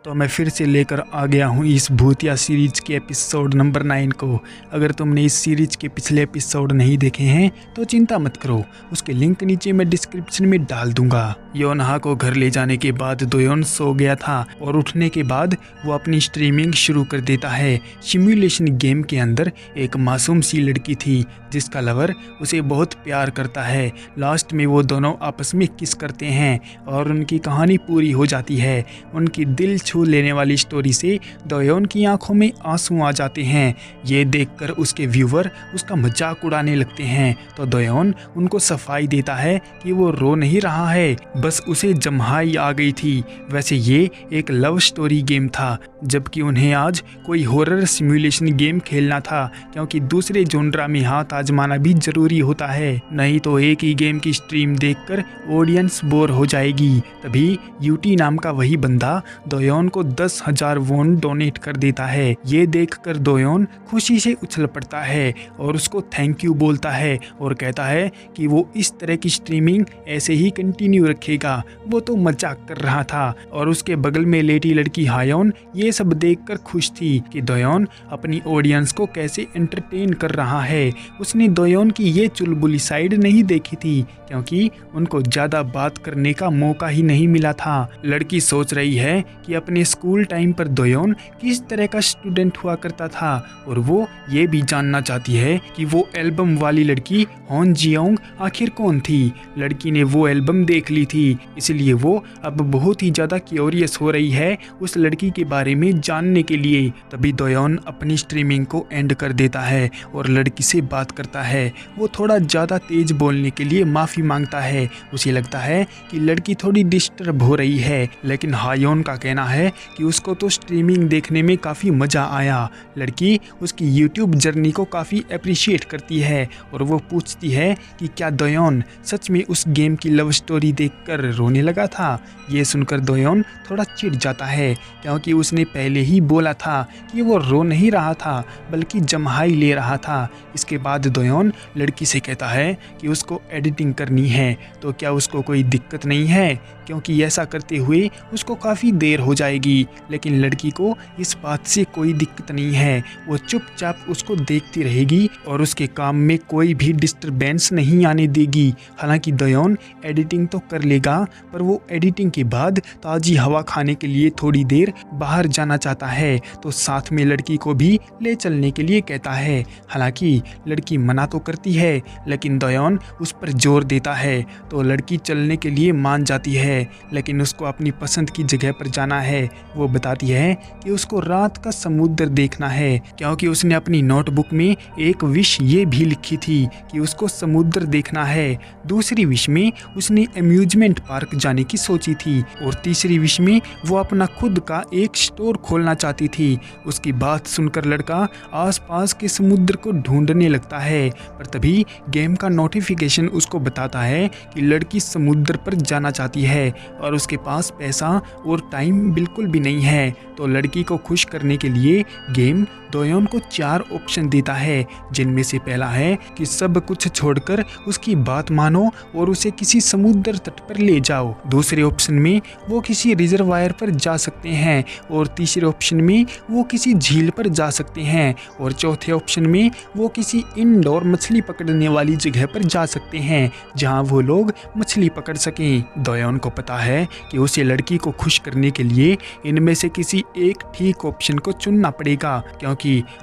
तो मैं फिर से लेकर आ गया हूँ इस भूतिया सीरीज के एपिसोड नंबर 9 को। अगर तुमने इस सीरीज के पिछले एपिसोड नहीं देखे हैं तो चिंता मत करो, उसके लिंक नीचे मैं डिस्क्रिप्शन में डाल दूंगा। योनहा को घर ले जाने के बाद दोयोन सो गया था और उठने के बाद वो अपनी स्ट्रीमिंग शुरू कर देता है। सिमुलेशन गेम के अंदर एक मासूम सी लड़की थी जिसका लवर उसे बहुत प्यार करता है। लास्ट में वो दोनों आपस में किस करते हैं और उनकी कहानी पूरी हो जाती है। उनकी दिल छू लेने वाली स्टोरी से दोयोन की आंखों में आंसू आ जाते हैं। ये देखकर उसके व्यूवर उसका मजाक उड़ाने लगते हैं तो दोयोन उनको सफाई देता है कि वो रो नहीं रहा है, बस उसे जम्हाई आ गई थी। वैसे ये एक लव स्टोरी गेम था, जबकि उन्हें आज कोई हॉरर सिमुलेशन गेम खेलना था, क्योंकि दूसरे जोनरा में हाथ आजमाना भी जरूरी होता है, नहीं तो एक ही गेम की स्ट्रीम देखकर ऑडियंस बोर हो जाएगी। तभी यूटी नाम का वही बंदा दोयोन को 10,000 वॉन डोनेट कर देता है। ये देखकर दोयोन खुशी से उछल पड़ता है और उसको थैंक यू बोलता है और कहता है कि वो इस तरह की स्ट्रीमिंग ऐसे ही कंटिन्यू रखेगा। वो तो मजाक कर रहा था और उसके बगल में लेटी लड़की हायोन ये सब देखकर खुश थी कि दोयोन अपनी ऑडियंस को कैसे एंटरटेन कर रहा है। उसने दोयोन की ये चुलबुली साइड नहीं देखी थी, क्योंकि उनको ज़्यादा बात करने का मौका ही नहीं मिला था। लड़की सोच रही है कि अपने स्कूल टाइम पर दोयोन किस तरह का स्टूडेंट हुआ करता था और वो ये भी जानना चाहती है कि वो एल्बम वाली लड़की होन जियोंग आखिर कौन थी। लड़की ने वो एल्बम देख ली थी, इसलिए वो अब बहुत ही ज़्यादा क्यूरियस हो रही है उस लड़की के बारे में जानने के लिए। तभी दोयोन अपनी स्ट्रीमिंग को एंड कर देता है और लड़की से बात करता है। वो थोड़ा ज़्यादा तेज बोलने के लिए माफ़ी मांगता है। उसे लगता है कि लड़की थोड़ी डिस्टर्ब हो रही है, लेकिन हायोन का कहना है कि उसको तो स्ट्रीमिंग देखने में काफ़ी मज़ा आया। लड़की उसकी यूट्यूब जर्नी को काफ़ी अप्रिशिएट करती है और वो पूछती है कि क्या दोयोन सच में उस गेम की लव स्टोरी देखकर रोने लगा था। ये सुनकर दोयोन थोड़ा चिढ़ जाता है, क्योंकि उसने पहले ही बोला था कि वो रो नहीं रहा था बल्कि जम्हाई ले रहा था। इसके बाद दोयोन लड़की से कहता है कि उसको एडिटिंग करनी है, तो क्या उसको कोई दिक्कत नहीं है, क्योंकि ऐसा करते हुए उसको काफ़ी देर हो जाएगी। लेकिन लड़की को इस बात से कोई दिक्कत नहीं है, वो चुपचाप उसको देखती रहेगी और उसके काम में कोई भी डिस्टरबेंस नहीं आने देगी। हालांकि दोयोन एडिटिंग तो कर लेगा, पर वो एडिटिंग के बाद ताज़ी हवा खाने के लिए थोड़ी देर बाहर जाना चाहता है, तो साथ में लड़की को भी ले चलने के लिए कहता है। हालांकि लड़की मना तो करती है, लेकिन दोयोन उस पर जोर देता है, तो लड़की चलने के लिए मान जाती है, लेकिन उसको अपनी पसंद की जगह पर जाना है। वो बताती है कि उसको रात का समुद्र देखना है, क्योंकि उसने अपनी नोटबुक में एक विश ये भी लिखी थी कि उसको समुद्र देखना है। दूसरी विश में उसने अम्यूजमेंट पार्क जाने की सोची थी और तीसरी विश में वो अपना खुद का एक स्टोर खोलना चाहती थी। उसकी बात सुनकर लड़का आसपास के समुद्र को ढूंढने लगता है, पर तभी गेम का नोटिफिकेशन उसको बताता है कि लड़की समुद्र पर जाना चाहती है और उसके पास पैसा और टाइम बिल्कुल भी नहीं है। तो लड़की को खुश करने के लिए गेम दोयोन को 4 ऑप्शन देता है, जिनमें से पहला है कि सब कुछ छोड़कर उसकी बात मानो और उसे किसी समुद्र तट पर ले जाओ। दूसरे ऑप्शन में वो किसी रिजर्वायर पर जा सकते हैं और तीसरे ऑप्शन में वो किसी झील पर जा सकते हैं और चौथे ऑप्शन में वो किसी इंडोर मछली पकड़ने वाली जगह पर जा सकते हैं जहां वो लोग मछली पकड़ सकें। दोयोन को पता है कि उसे लड़की को खुश करने के लिए इनमें से किसी एक ठीक ऑप्शन को चुनना पड़ेगा, क्योंकि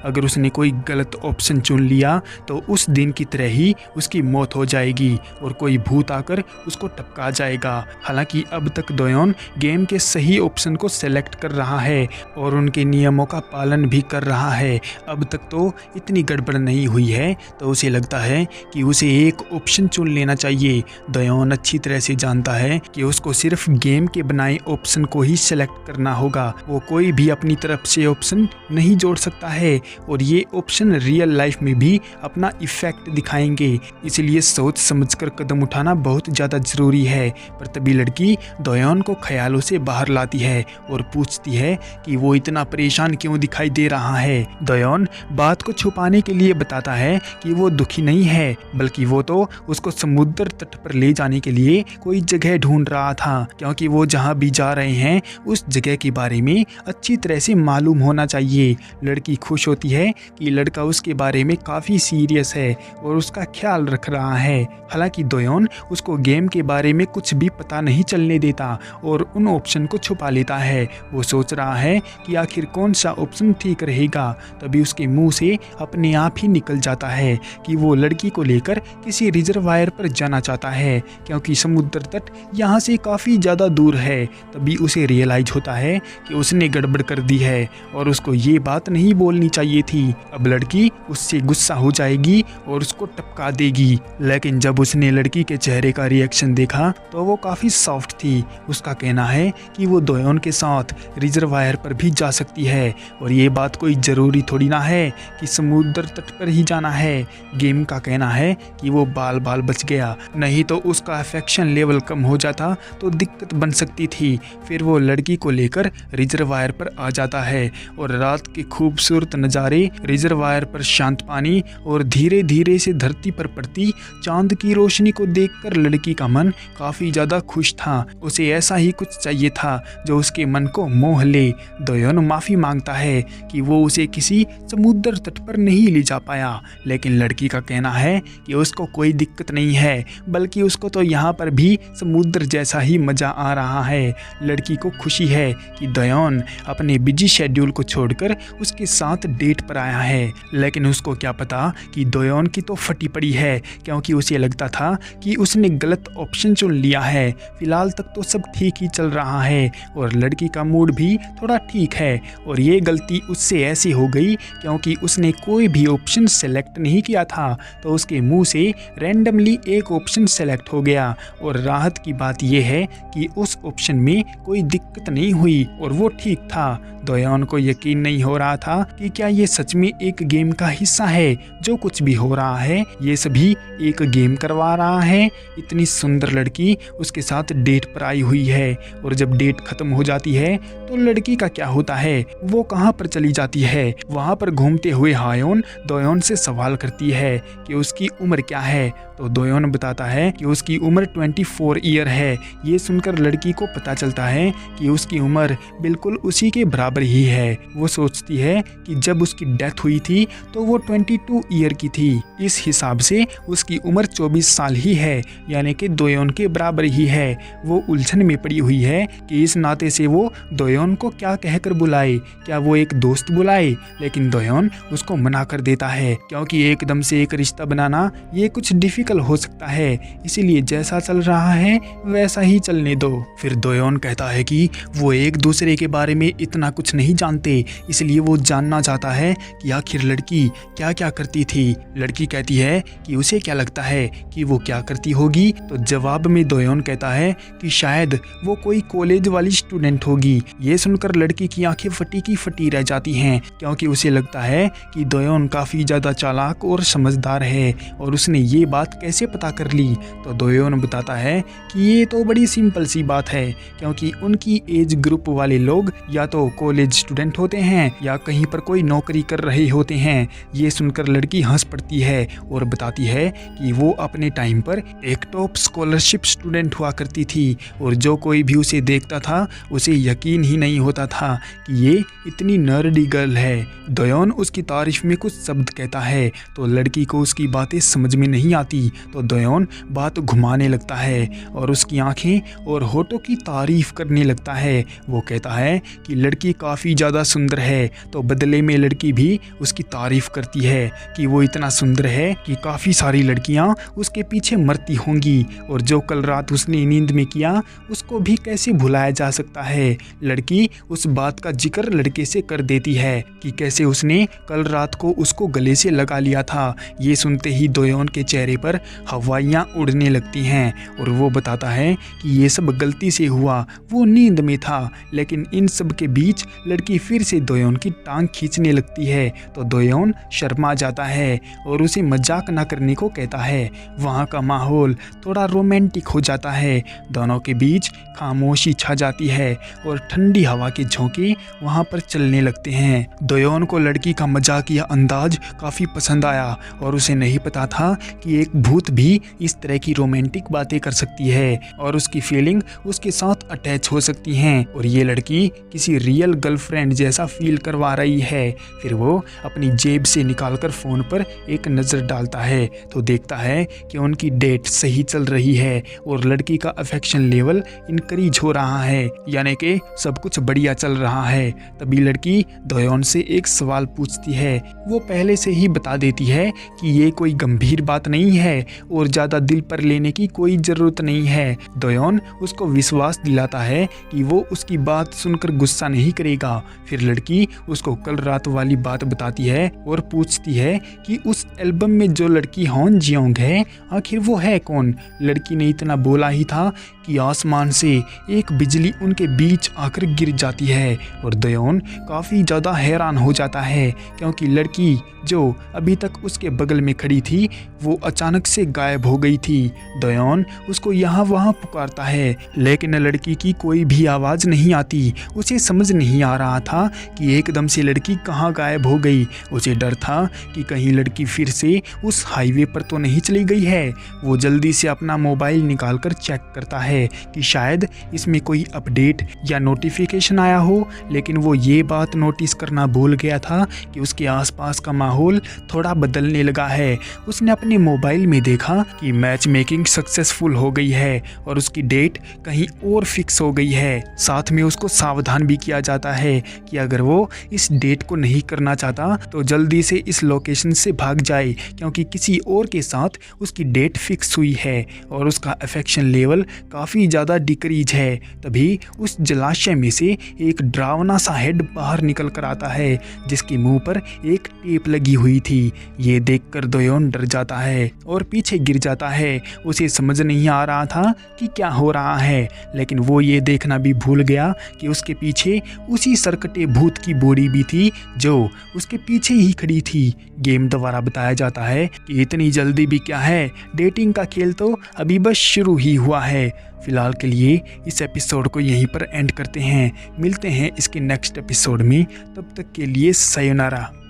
अगर उसने कोई गलत ऑप्शन चुन लिया तो उस दिन की तरह ही उसकी मौत हो जाएगी और कोई भूत आकर उसको टपका जाएगा। हालांकि अब तक दोयोन गेम के सही ऑप्शन को सेलेक्ट कर रहा है और उनके नियमों का पालन भी कर रहा है। अब तक तो इतनी गड़बड़ नहीं हुई है, तो उसे लगता है कि उसे एक ऑप्शन चुन लेना चाहिए। दोयोन अच्छी तरह से जानता है कि उसको सिर्फ गेम के बनाए ऑप्शन को ही सेलेक्ट करना होगा, वो कोई भी अपनी तरफ से ऑप्शन नहीं जोड़ सकता है और ये ऑप्शन रियल लाइफ में भी अपना इफेक्ट दिखाएंगे, इसलिए सोच समझकर कदम उठाना बहुत ज़्यादा ज़रूरी है। पर तभी लड़की दोयोन को ख्यालों से बाहर लाती है और पूछती है कि वो इतना परेशान क्यों दिखाई दे रहा है। दोयोन बात को छुपाने के लिए बताता है कि वो दुखी नहीं है, बल्कि वो तो उसको समुद्र तट पर ले जाने के लिए कोई जगह ढूंढ रहा था, क्योंकि वो जहाँ भी जा रहे हैं उस जगह के बारे में अच्छी तरह से मालूम होना चाहिए। लड़की खुश होती है कि लड़का उसके बारे में काफ़ी सीरियस है और उसका ख्याल रख रहा है। हालांकि दोयोन उसको गेम के बारे में कुछ भी पता नहीं चलने देता और उन ऑप्शन को छुपा लेता है। वो सोच रहा है कि आखिर कौन सा ऑप्शन ठीक रहेगा। तभी उसके मुंह से अपने आप ही निकल जाता है कि वो लड़की को लेकर किसी रिजर्वायर पर जाना चाहता है, क्योंकि समुद्र तट यहाँ से काफ़ी ज़्यादा दूर है। तभी उसे रियलाइज होता है कि उसने गड़बड़ कर दी है और उसको ये बात नहीं बोलनी चाहिए थी। अब लड़की उससे गुस्सा हो जाएगी और उसको टपका देगी, लेकिन जब उसने लड़की के चेहरे का रिएक्शन देखा तो वो काफ़ी सॉफ्ट थी। उसका कहना है कि वो दोयोन के साथ रिजर्वायर पर भी जा सकती है और ये बात कोई ज़रूरी थोड़ी ना है कि समुद्र तट पर ही जाना है। गेम का कहना है कि वो बाल बाल बच गया, नहीं तो उसका अफेक्शन लेवल कम हो जाता तो दिक्कत बन सकती थी। फिर वो लड़की को लेकर रिजर्वायर पर आ जाता है और रात के खूबसूरत नज़ारे, रिजर्वायर पर शांत पानी और धीरे धीरे से धरती पर पड़ती चांद की रोशनी को देखकर लड़की का मन काफ़ी ज़्यादा खुश था। उसे ऐसा ही कुछ चाहिए था जो उसके मन को मोह ले। दोयोन माफ़ी मांगता है कि वो उसे किसी समुद्र तट पर नहीं ले जा पाया, लेकिन लड़की का कहना है कि उसको कोई दिक्कत नहीं है, बल्कि उसको तो यहाँ पर भी समुद्र जैसा ही मज़ा आ रहा है। लड़की को खुशी है कि दोयोन अपने बिजी शेड्यूल को छोड़कर उसके साथ डेट पर आया है, लेकिन उसको क्या पता कि दोयोन की तो फटी पड़ी है, क्योंकि उसे लगता था कि उसने गलत ऑप्शन चुन लिया है। फिलहाल तक तो सब ठीक ही चल रहा है और लड़की का मूड भी थोड़ा ठीक है, और ये गलती उससे ऐसी हो गई क्योंकि उसने कोई भी ऑप्शन सेलेक्ट नहीं किया था, तो उसके मुंह से रैंडमली एक ऑप्शन सेलेक्ट हो गया। और राहत की बात यह है कि उस ऑप्शन में कोई दिक्कत नहीं हुई और वो ठीक था। दोयोन को यकीन नहीं हो रहा था कि क्या ये सच में एक गेम का हिस्सा है। जो कुछ भी हो रहा है ये सभी एक गेम करवा रहा है। इतनी सुंदर लड़की उसके साथ डेट पर आई हुई है, और जब डेट खत्म हो जाती है तो लड़की का क्या होता है, वो कहाँ पर चली जाती है। वहाँ पर घूमते हुए हायोन दोयोन से सवाल करती है कि उसकी उम्र क्या है, तो दोयोन बताता है कि उसकी उम्र 24 ईयर है। ये सुनकर लड़की को पता चलता है कि उसकी उम्र बिल्कुल उसी के बराबर ही है। वो सोचती है कि जब उसकी डेथ हुई थी तो वो 22 ईयर की थी, इस हिसाब से उसकी उम्र 24 साल ही है, यानी कि दोयोन के बराबर ही है। वो उलझन में पड़ी हुई है कि इस नाते से वो दोयोन को क्या कहकर बुलाए, क्या वो एक दोस्त बुलाए, लेकिन दोयोन उसको मना कर देता है क्योंकि एकदम से एक रिश्ता बनाना ये कुछ डिफिकल्ट हो सकता है, इसीलिए जैसा चल रहा है वैसा ही चलने दो। फिर दोयोन कहता है कि वो एक दूसरे के बारे में इतना कुछ नहीं जानते, इसलिए वो जानना चाहता है कि आखिर लड़की क्या क्या करती थी। लड़की कहती है कि उसे क्या लगता है कि वो क्या करती होगी, तो जवाब में दोयोन कहता है कि शायद वो कोई कॉलेज वाली स्टूडेंट होगी। ये सुनकर लड़की की आंखें फटी की फटी रह जाती हैं, क्योंकि उसे लगता है कि दोयोन काफ़ी ज़्यादा चालाक और समझदार है और उसने ये बात कैसे पता कर ली। तो दोयोन बताता है कि ये तो बड़ी सिंपल सी बात है, क्योंकि उनकी एज ग्रुप वाले लोग या तो कॉलेज स्टूडेंट होते हैं या कहीं पर कोई नौकरी कर रहे होते हैं। ये सुनकर लड़की हंस पड़ती है और बताती है कि वो अपने टाइम पर एक टॉप स्कॉलरशिप स्टूडेंट हुआ करती थी और जो कोई भी उसे देखता था उसे यकीन ही नहीं होता था कि ये इतनी नर्डी गर्ल है। दोयोन उसकी तारीफ में कुछ शब्द कहता है तो लड़की को उसकी बातें समझ में नहीं आती, तो दोयोन बात घुमाने लगता है और उसकी आंखें और होठों की तारीफ करने लगता है। वो कहता है कि लड़की काफ़ी ज़्यादा सुंदर है, तो बदले में लड़की भी उसकी तारीफ करती है कि वो इतना सुंदर है कि काफ़ी सारी लड़कियां उसके पीछे मरती होंगी, और जो कल रात उसने नींद में किया उसको भी कैसे भुलाया जा सकता है। लड़की उस बात का जिक्र लड़के से कर देती है कि कैसे उसने कल रात को उसको गले से लगा लिया था। ये सुनते ही दोयोन के चेहरे पर हवाइयाँ उड़ने लगती हैं और वो बताता है कि ये सब गलती से हुआ, वो नींद में था। लेकिन इन सब के बीच लड़की फिर से दोयोन की टांग खींचने लगती है तो दोयोन शर्मा जाता है और उसे मजाक ना करने को कहता है। वहाँ का माहौल थोड़ा रोमांटिक हो जाता है। दोनों के बीच खामोशी छा जाती है और ठंडी हवा के झोंके वहाँ पर चलने लगते हैं। दोयोन को लड़की का मजाकिया अंदाज काफ़ी पसंद आया और उसे नहीं पता था कि एक भूत भी इस तरह की रोमांटिक बातें कर सकती है और उसकी फीलिंग उसके साथ अटैच हो सकती हैं और ये लड़की किसी रियल गर्लफ्रेंड जैसा फील करवा रही है। फिर वो अपनी जेब से निकालकर फ़ोन पर एक नज़र डालता है तो देखता है कि उनकी डेट सही चल रही है और लड़की का अफेक्शन लेवल इंक्रीज हो रहा है, यानी कि सब कुछ बढ़िया चल रहा है। तभी लड़की दोयोन से एक सवाल पूछती है। वो पहले से ही बता देती है कि ये कोई गंभीर बात नहीं है और ज़्यादा दिल पर लेने की कोई ज़रूरत नहीं है। दोयोन उसको विश्वास दिलाता है कि वो उसकी बात सुनकर गुस्सा नहीं करेगा। फिर लड़की उसको कल रात वाली बात बताती है और पूछती है कि उस एल्बम में जो लड़की हॉन जियोंग है आखिर वो है कौन। लड़की ने इतना बोला ही था कि आसमान से एक बिजली उनके बीच आकर गिर जाती है और दोयोन काफ़ी ज़्यादा हैरान हो जाता है क्योंकि लड़की जो अभी तक उसके बगल में खड़ी थी वो अचानक से गायब हो गई थी। दोयोन उसको यहाँ वहाँ पुकारता है लेकिन लड़की की कोई भी आवाज़ नहीं आती। उसे समझ नहीं आ रहा था कि एकदम से लड़की कहाँ गायब हो गई। उसे डर था कि कहीं लड़की फिर से उस हाईवे पर तो नहीं चली गई है। वो जल्दी से अपना मोबाइल निकालकर चेक करता है कि शायद इसमें कोई अपडेट या नोटिफिकेशन आया हो, लेकिन वो ये बात नोटिस करना भूल गया था कि उसके आसपास का माहौल थोड़ा बदलने लगा है। उसने अपने मोबाइल में देखा कि मैच मेकिंग सक्सेसफुल हो गई है और उसकी डेट कहीं और फिक्स हो गई है। साथ में उसको सावधान भी किया जाता है कि अगर वो इस डेट को नहीं करना चाहता तो जल्दी से इस लोकेशन से भाग जाए क्योंकि किसी और के साथ उसकी डेट फिक्स हुई है और उसका अफेक्शन लेवल काफ़ी ज़्यादा डिक्रीज है। तभी उस जलाशय में से एक डरावना सा हेड बाहर निकल कर आता है जिसके मुंह पर एक टेप लगी हुई थी। ये देखकर दोयोन डर जाता है और पीछे गिर जाता है। उसे समझ नहीं आ रहा था कि क्या हो रहा है, लेकिन वो ये देखना भी भूल गया कि उसके पीछे उसी सरकटे भूत की बॉडी भी थी जो उसके पीछे ही खड़ी थी। गेम द्वारा बताया जाता है कि इतनी जल्दी भी क्या है, डेटिंग का खेल तो अभी बस शुरू ही हुआ है। फिलहाल के लिए इस एपिसोड को यहीं पर एंड करते हैं। मिलते हैं इसके नेक्स्ट एपिसोड में, तब तक के लिए सायोनारा।